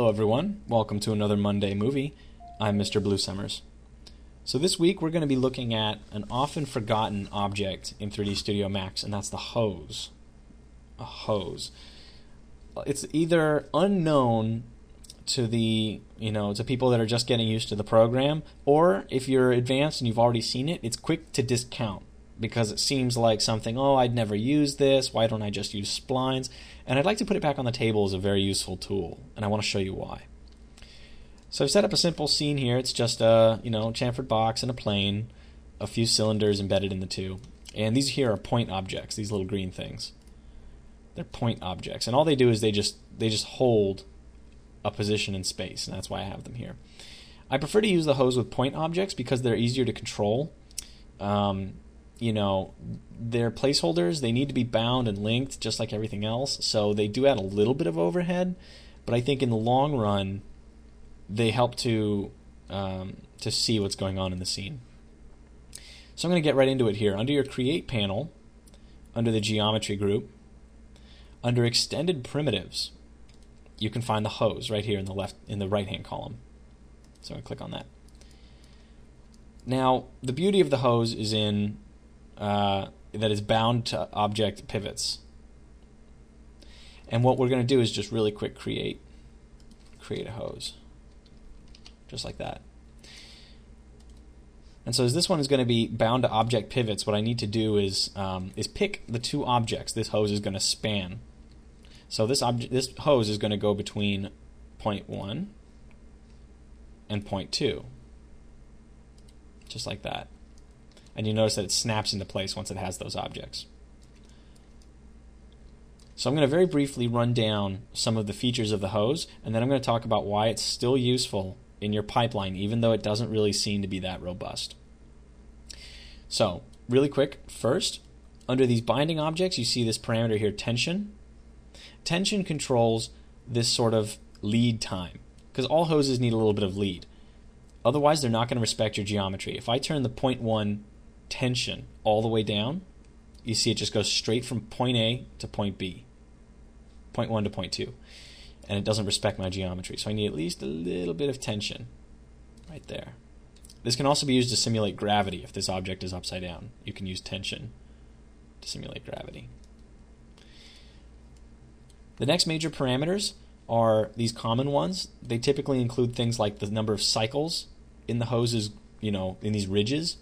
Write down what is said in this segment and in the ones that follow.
Hello everyone, welcome to another Monday movie. I'm Mr. Blue Summers. So this week we're going to be looking at an often forgotten object in 3D Studio Max, and that's the hose. A hose. It's either unknown to to people that are just getting used to the program, or if you're advanced and you've already seen it, it's quick to discount because it seems like something, I'd never use this, why don't I just use splines? And I'd like to put it back on the table as a very useful tool, and I want to show you why. So I've set up a simple scene here. It's just a chamfered box and a plane, a few cylinders embedded in the two. And these here are point objects, these little green things. They're point objects, and all they do is they just hold a position in space, and that's why I have them here. I prefer to use the hose with point objects because they're easier to control. They're placeholders. They need to be bound and linked just like everything else, so they do add a little bit of overhead, but I think in the long run they help to see what's going on in the scene. So I'm going to get right into it here. Under your Create panel, under the Geometry group, under Extended Primitives, you can find the hose right here in the right-hand column. So I'm going to click on that. Now, the beauty of the hose is in that it's bound to object pivots. And what we're going to do is just really quick create a hose. Just like that. And so as this one is going to be bound to object pivots, what I need to do is pick the two objects this hose is going to span. So this hose is going to go between point 1 and point 2. Just like that. And you notice that it snaps into place once it has those objects. So I'm going to very briefly run down some of the features of the hose, and then I'm going to talk about why it's still useful in your pipeline, even though it doesn't really seem to be that robust. So, really quick, first, under these binding objects, you see this parameter here, tension. Tension controls this sort of lead time, because all hoses need a little bit of lead. Otherwise, they're not going to respect your geometry. If I turn the point 1 tension all the way down, you see it just goes straight from point A to point B, point 1 to point 2, and it doesn't respect my geometry. So I need at least a little bit of tension right there. This can also be used to simulate gravity. If this object is upside down, you can use tension to simulate gravity. The next major parameters are these common ones. They typically include things like the number of cycles in the hoses, in these ridges.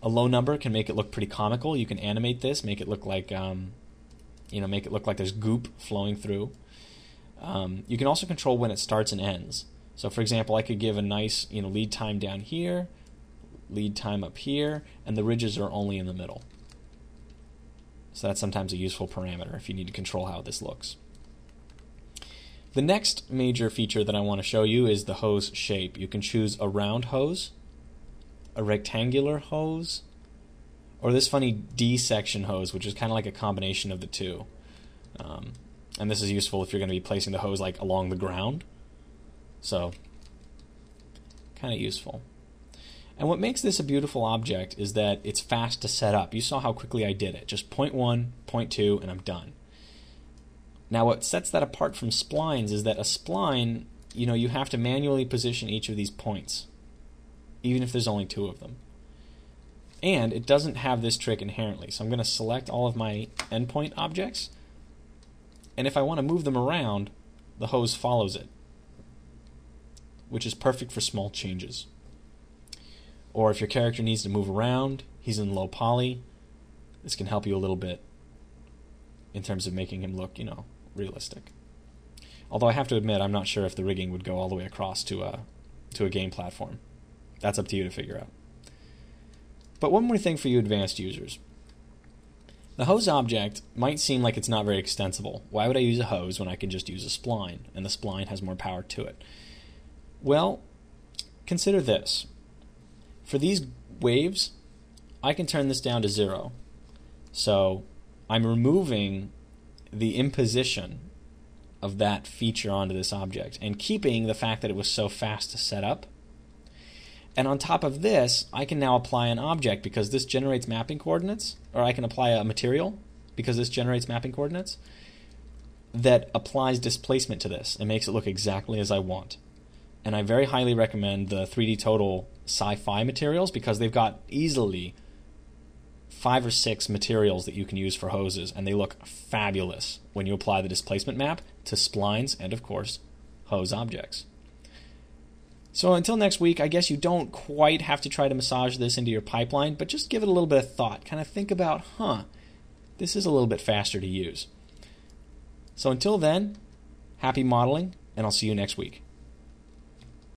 A low number can make it look pretty comical. You can animate this, make it look like, there's goop flowing through. You can also control when it starts and ends. So, for example, I could give a nice, lead time down here, lead time up here, and the ridges are only in the middle. So that's sometimes a useful parameter if you need to control how this looks. The next major feature that I want to show you is the hose shape. You can choose a round hose, a rectangular hose, or this funny D-section hose, which is kind of like a combination of the two. And this is useful if you're going to be placing the hose like along the ground. So, kind of useful. And what makes this a beautiful object is that it's fast to set up. You saw how quickly I did it. Just point 1, point 2, and I'm done. Now what sets that apart from splines is that a spline, you have to manually position each of these points, even if there's only 2 of them. And it doesn't have this trick inherently. So I'm going to select all of my endpoint objects, and if I want to move them around, the hose follows it, which is perfect for small changes. Or if your character needs to move around, he's in low poly, this can help you a little bit in terms of making him look, realistic. Although I have to admit, I'm not sure if the rigging would go all the way across to a game platform. That's up to you to figure out. But one more thing for you advanced users. The hose object might seem like it's not very extensible. Why would I use a hose when I can just use a spline, and the spline has more power to it? Well, consider this. For these waves, I can turn this down to 0. So I'm removing the imposition of that feature onto this object and keeping the fact that it was so fast to set up. And on top of this, I can now apply an object because this generates mapping coordinates, or I can apply a material because this generates mapping coordinates. that applies displacement to this and makes it look exactly as I want. And I very highly recommend the 3D Total Sci-Fi materials because they've got easily 5 or 6 materials that you can use for hoses, and they look fabulous when you apply the displacement map to splines and, of course, hose objects. So until next week, I guess you don't quite have to try to massage this into your pipeline, but just give it a little bit of thought. Kind of think about, this is a little bit faster to use. So until then, happy modeling, and I'll see you next week.